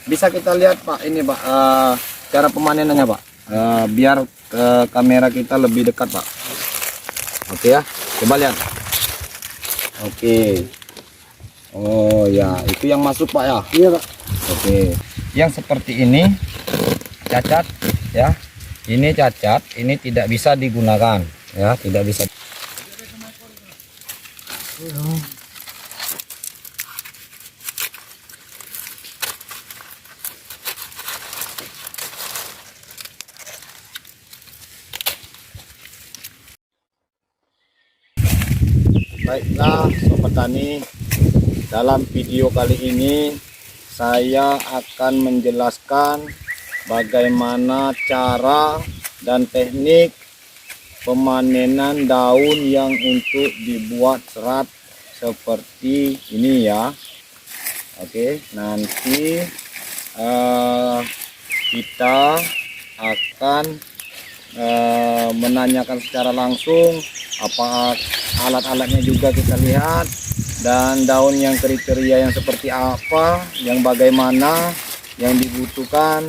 Bisa kita lihat Pak ini Pak, cara pemanenannya Pak, biar kamera kita lebih dekat Pak. Oke ya, coba lihat. Oke. Oh ya, itu yang masuk Pak ya. Iya Pak. Oke, yang seperti ini cacat ya. Ini cacat, ini tidak bisa digunakan ya, tidak bisa. Baiklah Sobat Tani, dalam video kali ini saya akan menjelaskan bagaimana cara dan teknik pemanenan daun yang untuk dibuat serat seperti ini ya. Oke, nanti kita akan menanyakan secara langsung, apa alat-alatnya juga kita lihat, dan daun yang kriteria yang seperti apa, yang bagaimana yang dibutuhkan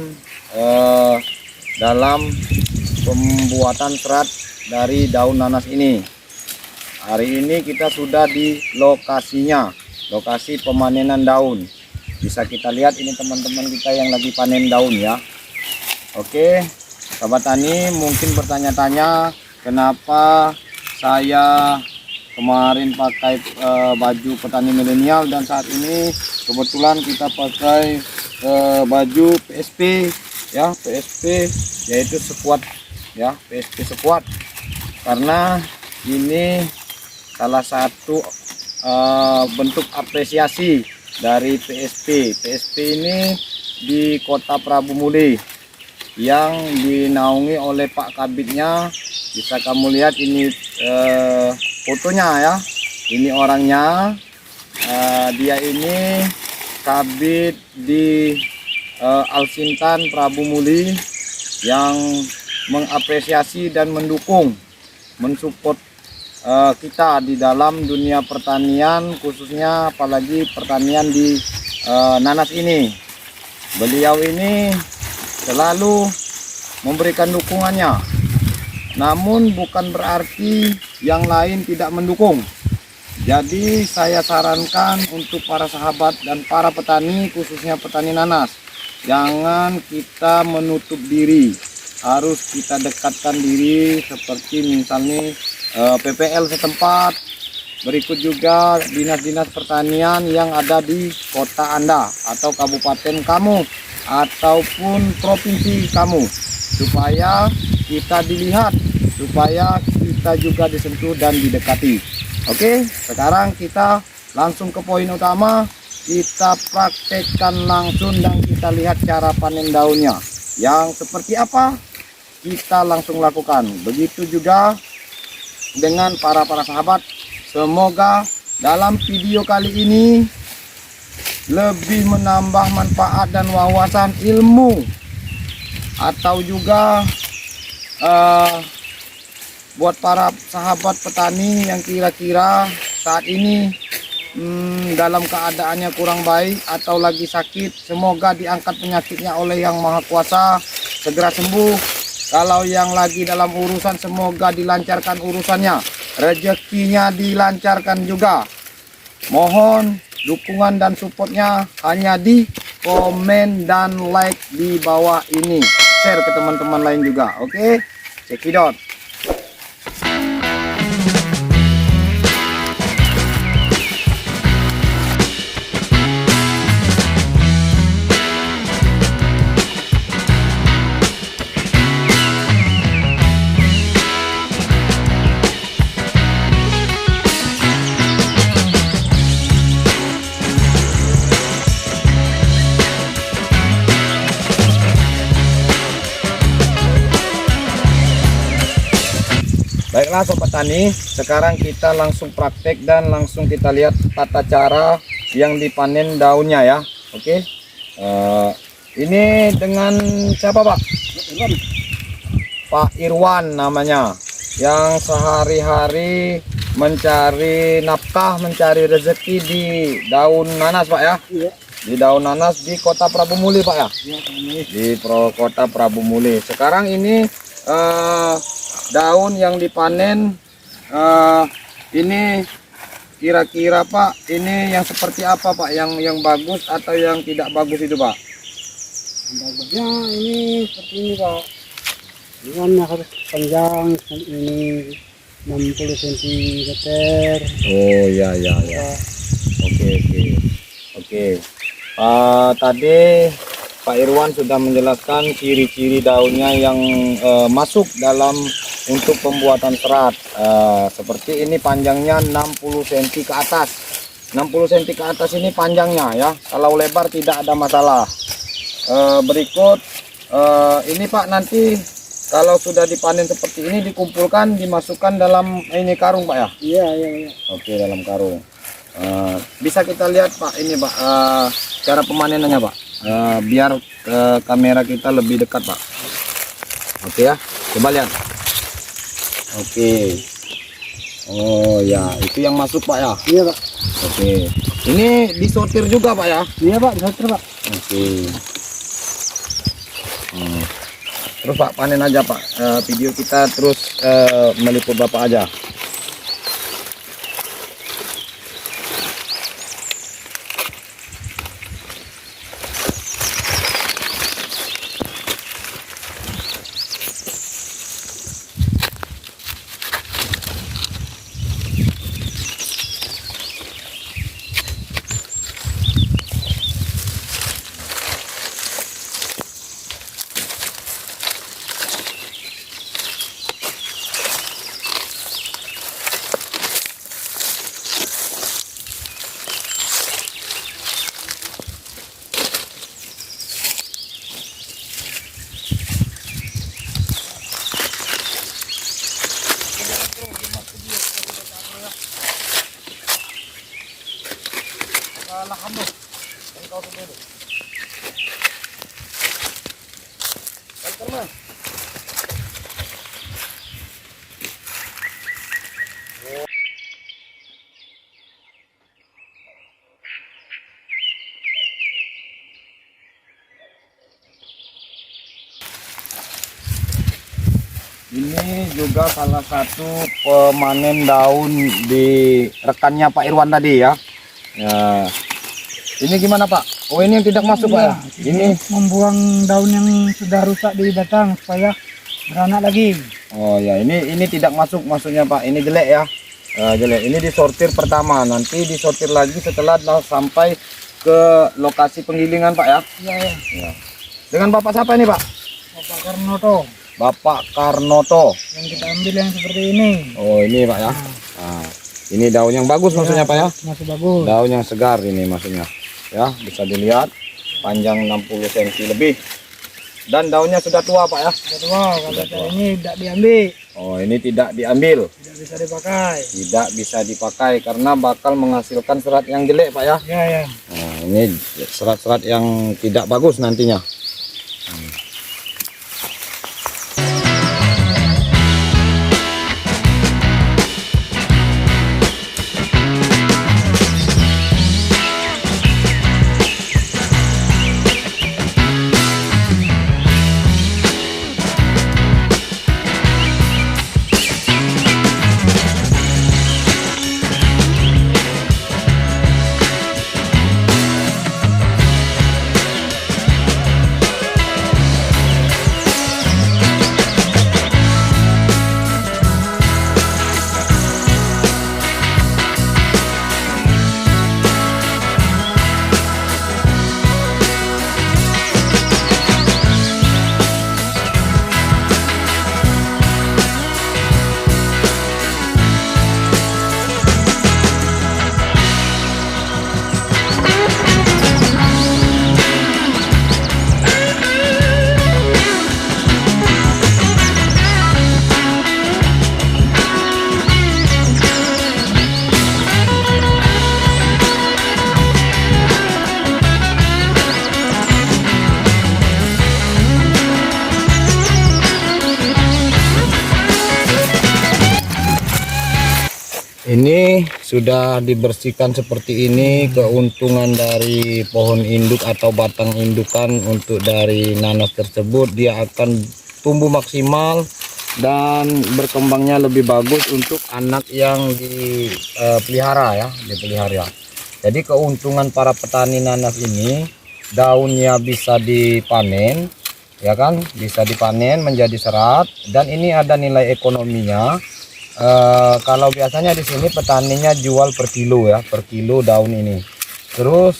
dalam pembuatan serat dari daun nanas ini. Hari ini kita sudah di lokasinya, lokasi pemanenan daun. Bisa kita lihat ini teman-teman kita yang lagi panen daun ya. Oke, Sobat Tani mungkin bertanya-tanya kenapa saya kemarin pakai baju petani milenial dan saat ini kebetulan kita pakai baju PSP ya, PSP yaitu sekuat ya, PSP sekuat, karena ini salah satu bentuk apresiasi dari PSP. PSP ini di Kota Prabu Muli yang dinaungi oleh Pak Kabitnya. Bisa kamu lihat ini fotonya ya, ini orangnya, dia ini Kabit di Alsintan Prabu Muli yang mengapresiasi dan mendukung, mensupport kita di dalam dunia pertanian, khususnya apalagi pertanian di nanas ini. Beliau ini selalu memberikan dukungannya, namun bukan berarti yang lain tidak mendukung. Jadi saya sarankan untuk para sahabat dan para petani, khususnya petani nanas, jangan kita menutup diri, harus kita dekatkan diri seperti misalnya PPL setempat, berikut juga dinas-dinas pertanian yang ada di kota Anda atau kabupaten kamu ataupun provinsi kamu, supaya kita dilihat, supaya kita juga disentuh dan didekati. Oke, sekarang kita langsung ke poin utama, kita praktekkan langsung dan kita lihat cara panen daunnya yang seperti apa, kita langsung lakukan. Begitu juga dengan para sahabat, semoga dalam video kali ini lebih menambah manfaat dan wawasan ilmu, atau juga buat para sahabat petani yang kira-kira saat ini dalam keadaannya kurang baik atau lagi sakit, semoga diangkat penyakitnya oleh Yang Maha Kuasa, segera sembuh. Kalau yang lagi dalam urusan, semoga dilancarkan urusannya, rezekinya dilancarkan juga. Mohon dukungan dan supportnya hanya di komen dan like di bawah ini, share ke teman-teman lain juga. Oke, cekidot. Baiklah Sobat Tani, sekarang kita langsung praktek dan langsung kita lihat tata cara yang dipanen daunnya ya. Oke, ini dengan siapa Pak? Pak Irwan namanya, yang sehari-hari mencari nafkah, mencari rezeki di daun nanas Pak ya. Iya. di daun nanas di Kota Prabu Muli Pak ya? Iya, ini. Di Kota Prabu Muli. Sekarang ini daun yang dipanen ini kira-kira Pak, ini yang seperti apa Pak? Yang bagus atau yang tidak bagus itu Pak? Bagusnya ini seperti ini Pak. Dengannya harus panjang ini 60 cm. Oh ya ya ya. Oke. Tadi Pak Irwan sudah menjelaskan ciri-ciri daunnya yang masuk dalam untuk pembuatan serat. Seperti ini panjangnya 60 cm ke atas. 60 cm ke atas ini panjangnya ya. Kalau lebar tidak ada masalah. Berikut ini Pak, nanti kalau sudah dipanen seperti ini dikumpulkan, dimasukkan dalam ini karung Pak ya? Iya. Oke, dalam karung. Bisa kita lihat Pak ini Pak, cara pemanenannya Pak, biar kamera kita lebih dekat Pak. Oke ya, coba lihat. Oke. Oh ya, itu yang masuk Pak ya? Iya Pak. Oke. Ini disortir juga Pak ya? Iya Pak, disortir Pak. Oke. Terus Pak, panen aja Pak, video kita terus meliput Bapak aja. Ini juga salah satu pemanen daun di rekannya Pak Irwan tadi ya. Ya. Ini gimana Pak? Oh, ini yang tidak masuk Pak ya? Ini membuang daun yang sudah rusak di batang supaya beranak lagi. Oh ya, ini tidak masuk maksudnya Pak. Ini jelek ya. Jelek. Ini disortir pertama, nanti disortir lagi setelah sampai ke lokasi penggilingan Pak ya. Iya. Ya. Dengan Bapak siapa ini Pak? Bapak Karnoto. Bapak Karnoto. Yang kita ambil yang seperti ini. Oh, ini Pak ya. Nah, ini daun yang bagus maksudnya Pak ya. Masih bagus. Daun yang segar ini maksudnya. Ya, bisa dilihat panjang 60 cm lebih. Dan daunnya sudah tua Pak ya. Sudah tua, kalau ini tidak diambil. Oh, ini tidak diambil. Tidak bisa dipakai. Tidak bisa dipakai karena bakal menghasilkan serat yang jelek Pak ya. Ya. Nah, ini serat-serat yang tidak bagus nantinya. Ini sudah dibersihkan seperti ini. Keuntungan dari pohon induk atau batang indukan untuk dari nanas tersebut, dia akan tumbuh maksimal dan berkembangnya lebih bagus untuk anak yang dipelihara ya, dipelihara. Jadi keuntungan para petani nanas ini, daunnya bisa dipanen ya kan, bisa dipanen menjadi serat, dan ini ada nilai ekonominya. Kalau biasanya di sini petaninya jual per kilo ya, per kilo daun ini. Terus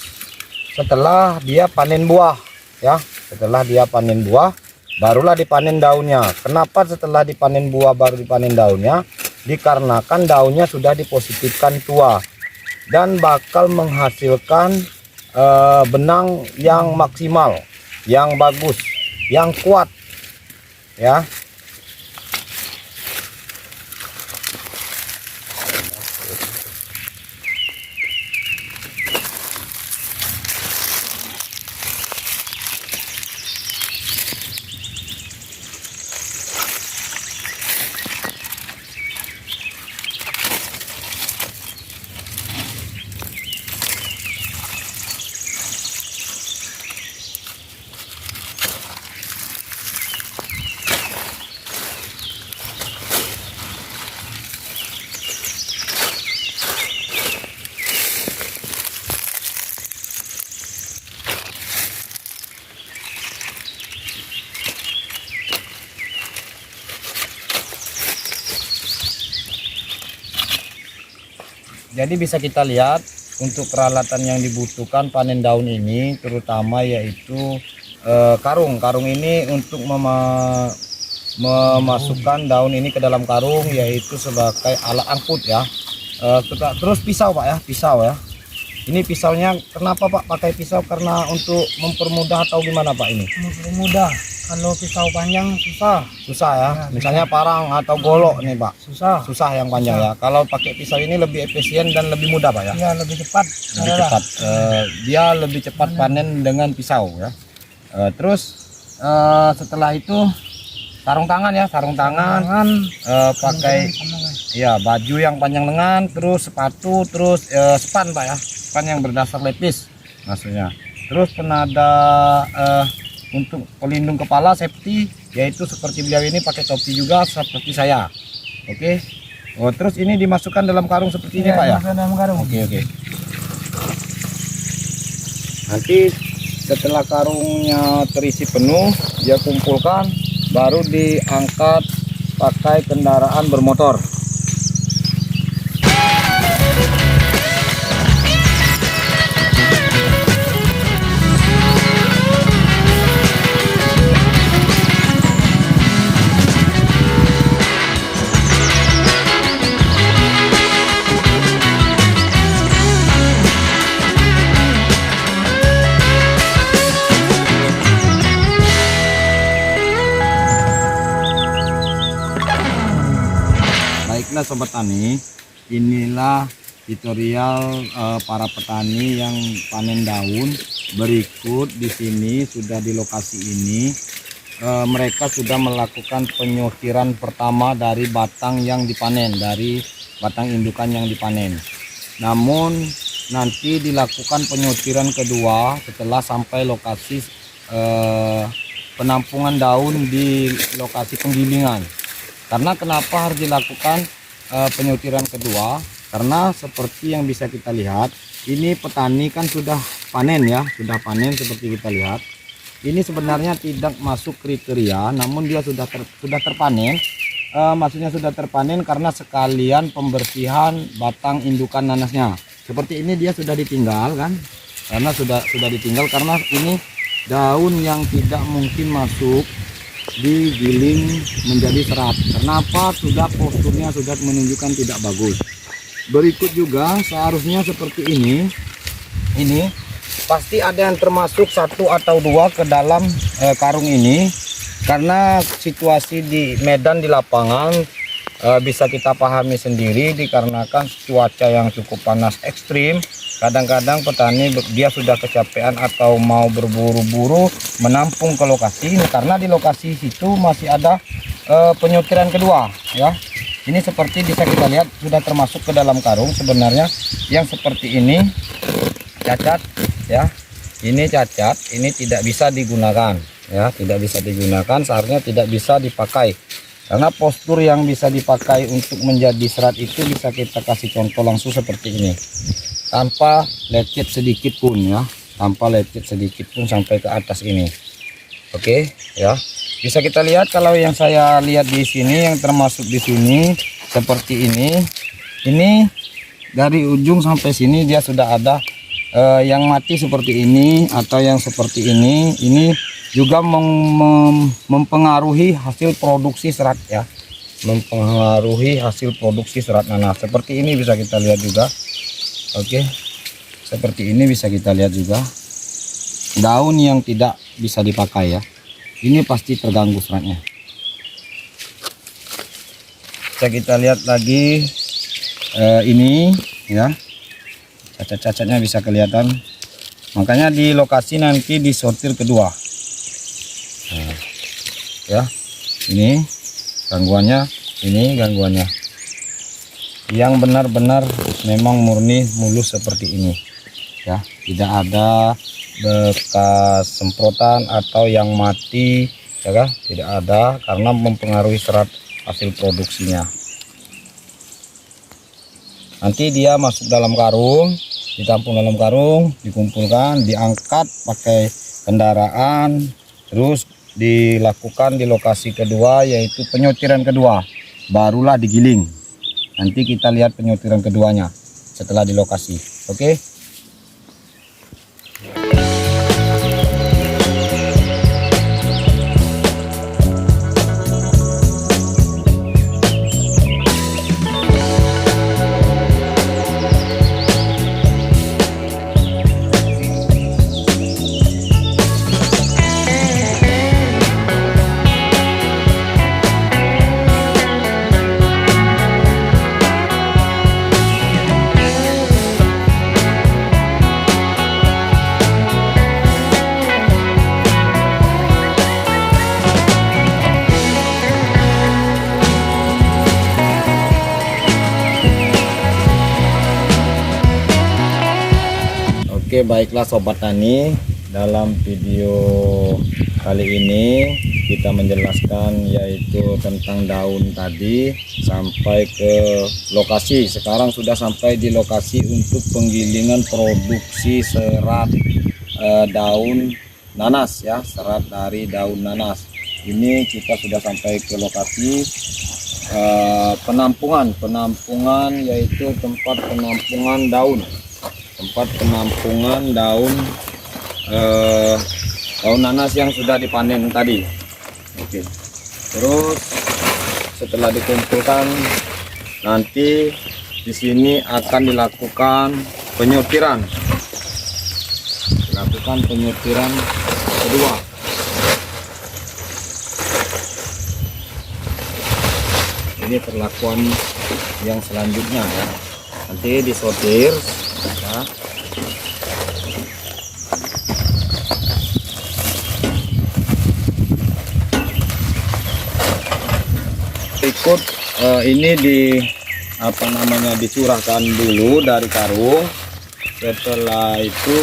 setelah dia panen buah ya, setelah dia panen buah barulah dipanen daunnya. Kenapa setelah dipanen buah baru dipanen daunnya? Dikarenakan daunnya sudah dipositifkan tua dan bakal menghasilkan benang yang maksimal, yang bagus, yang kuat ya. Jadi bisa kita lihat untuk peralatan yang dibutuhkan panen daun ini, terutama yaitu karung. Karung ini untuk memasukkan daun ini ke dalam karung, yaitu sebagai alat angkut ya. Terus pisau Pak ya, pisau ya. Ini pisaunya kenapa Pak pakai pisau? Karena untuk mempermudah atau gimana Pak ini? Mempermudah. Kalau pisau panjang susah. Susah ya. Misalnya parang atau golok nih Pak. Susah. Susah yang panjang ya. Kalau pakai pisau ini lebih efisien dan lebih mudah Pak ya. Iya, lebih cepat. Lebih cepat. Dia lebih cepat panen dengan pisau ya. Terus setelah itu sarung tangan ya, sarung tangan. Pakai ya baju yang panjang lengan, terus sepatu, terus span Pak ya. Span yang berdasar lepis maksudnya. Terus penada untuk pelindung kepala, safety, yaitu seperti beliau ini pakai topi juga seperti saya. Oke. Oh, terus ini dimasukkan dalam karung seperti ini Pak ya. Dalam karung. Oke. Nanti setelah karungnya terisi penuh, dia kumpulkan, baru diangkat pakai kendaraan bermotor. Baiklah Sobat Tani, inilah tutorial para petani yang panen daun. Berikut di sini sudah di lokasi ini mereka sudah melakukan penyortiran pertama dari batang yang dipanen, dari batang indukan yang dipanen. Namun nanti dilakukan penyortiran kedua setelah sampai lokasi penampungan daun di lokasi penggilingan. Karena kenapa harus dilakukan penyortiran kedua? Karena seperti yang bisa kita lihat, ini petani kan sudah panen ya, sudah panen seperti kita lihat. Ini sebenarnya tidak masuk kriteria, namun dia sudah terpanen. Maksudnya sudah terpanen karena sekalian pembersihan batang indukan nanasnya. Seperti ini dia sudah ditinggal kan? Karena sudah ditinggal karena ini daun yang tidak mungkin masuk digiling menjadi serat. Kenapa? Sudah posturnya sudah menunjukkan tidak bagus. Berikut juga seharusnya seperti ini pasti ada yang termasuk satu atau dua ke dalam karung ini, karena situasi di medan di lapangan bisa kita pahami sendiri, dikarenakan cuaca yang cukup panas ekstrim. Kadang-kadang petani dia sudah kecapean atau mau berburu-buru menampung ke lokasi ini, karena di lokasi situ masih ada penyortiran kedua ya. Ini seperti bisa kita lihat sudah termasuk ke dalam karung. Sebenarnya yang seperti ini cacat ya. Ini cacat, ini tidak bisa digunakan ya, tidak bisa digunakan, seharusnya tidak bisa dipakai. Karena postur yang bisa dipakai untuk menjadi serat itu bisa kita kasih contoh langsung seperti ini. Tanpa lecet sedikit pun ya, tanpa lecet sedikit pun sampai ke atas ini. Oke ya. Bisa kita lihat kalau yang saya lihat di sini, yang termasuk di sini seperti ini. Ini dari ujung sampai sini dia sudah ada yang mati seperti ini atau yang seperti ini. Ini juga mempengaruhi hasil produksi serat ya. Mempengaruhi hasil produksi serat nanas. Seperti ini bisa kita lihat juga. Oke. Seperti ini bisa kita lihat juga. Daun yang tidak bisa dipakai ya. Ini pasti terganggu seratnya. Bisa kita lihat lagi ini ya, cacat-cacatnya bisa kelihatan. Makanya di lokasi nanti disortir kedua. Nah, ya, ini gangguannya, ini gangguannya. Yang benar-benar memang murni mulus seperti ini. Ya, tidak ada bekas semprotan atau yang mati ya kan? Tidak ada, karena mempengaruhi serat hasil produksinya. Nanti dia masuk dalam karung, ditampung dalam karung, dikumpulkan, diangkat pakai kendaraan, terus dilakukan di lokasi kedua yaitu penyortiran kedua, barulah digiling. Nanti kita lihat penyortiran keduanya setelah di lokasi. Oke. Oke, baiklah sobat tani, dalam video kali ini kita menjelaskan yaitu tentang daun tadi sampai ke lokasi. Sekarang sudah sampai di lokasi untuk penggilingan produksi serat daun nanas ya, serat dari daun nanas. Ini kita sudah sampai ke lokasi penampungan yaitu tempat penampungan daun. Tempat penampungan daun nanas yang sudah dipanen tadi. Oke. Terus setelah dikumpulkan nanti di sini akan dilakukan penyortiran. Kedua. Ini perlakuan yang selanjutnya ya. Nanti disortir. Ya. Berikut ini dicurahkan dulu dari karung. Setelah itu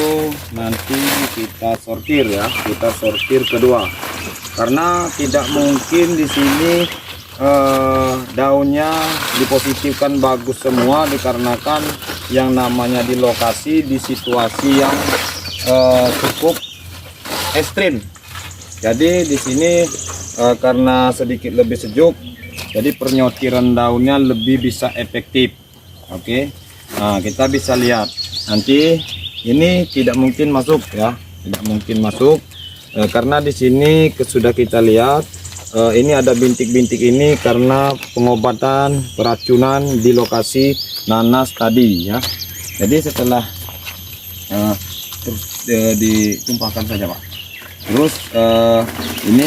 nanti kita sortir ya, kita sortir kedua. Karena tidak mungkin di sini daunnya dipositifkan bagus semua, dikarenakan yang namanya di lokasi di situasi yang cukup ekstrim. Jadi di sini karena sedikit lebih sejuk, jadi penyortiran daunnya lebih bisa efektif. Oke. Nah, kita bisa lihat nanti ini tidak mungkin masuk ya, tidak mungkin masuk karena di sini sudah kita lihat ini ada bintik-bintik ini karena pengobatan peracunan di lokasi nanas tadi ya. Jadi setelah terus ditumpahkan saja Pak. Terus ini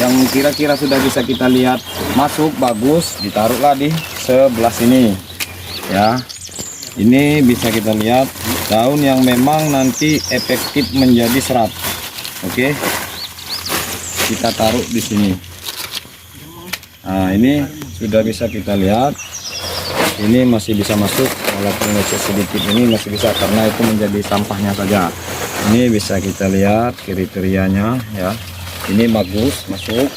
yang kira-kira sudah bisa kita lihat masuk bagus, ditaruhlah di sebelah sini ya. Ini bisa kita lihat daun yang memang nanti efektif menjadi serat. Oke. Kita taruh di sini. Nah, ini sudah bisa kita lihat ini masih bisa masuk, walaupun lecet sedikit ini masih bisa karena itu menjadi sampahnya saja. Ini bisa kita lihat kriterianya ya, ini bagus masuk.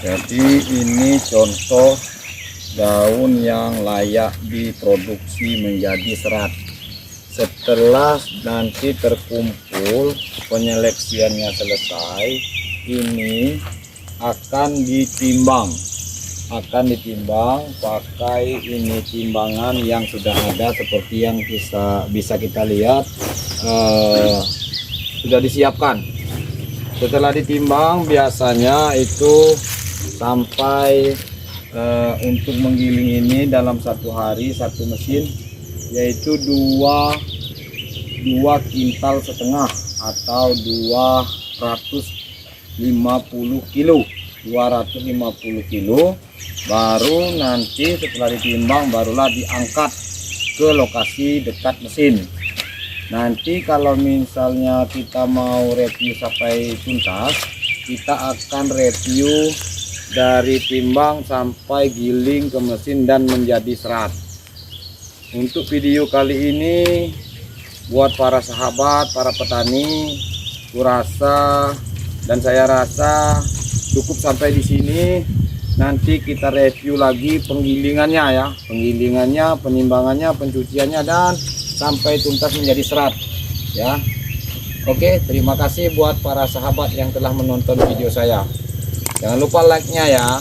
Jadi ini contoh daun yang layak diproduksi menjadi serat. Setelah nanti terkumpul, penyeleksiannya selesai, ini akan ditimbang. Pakai ini timbangan yang sudah ada seperti yang bisa kita lihat, sudah disiapkan. Setelah ditimbang biasanya itu sampai untuk menggiling ini dalam satu hari satu mesin yaitu 2,5 kintal atau 250 kilo. Baru nanti setelah ditimbang barulah diangkat ke lokasi dekat mesin. Nanti kalau misalnya kita mau review sampai tuntas, kita akan review dari timbang sampai giling ke mesin dan menjadi serat. Untuk video kali ini buat para sahabat, para petani, saya rasa cukup sampai di sini. Nanti kita review lagi penggilingannya ya, penimbangannya, pencuciannya dan sampai tuntas menjadi serat ya. Oke, terima kasih buat para sahabat yang telah menonton video saya. Jangan lupa like-nya ya.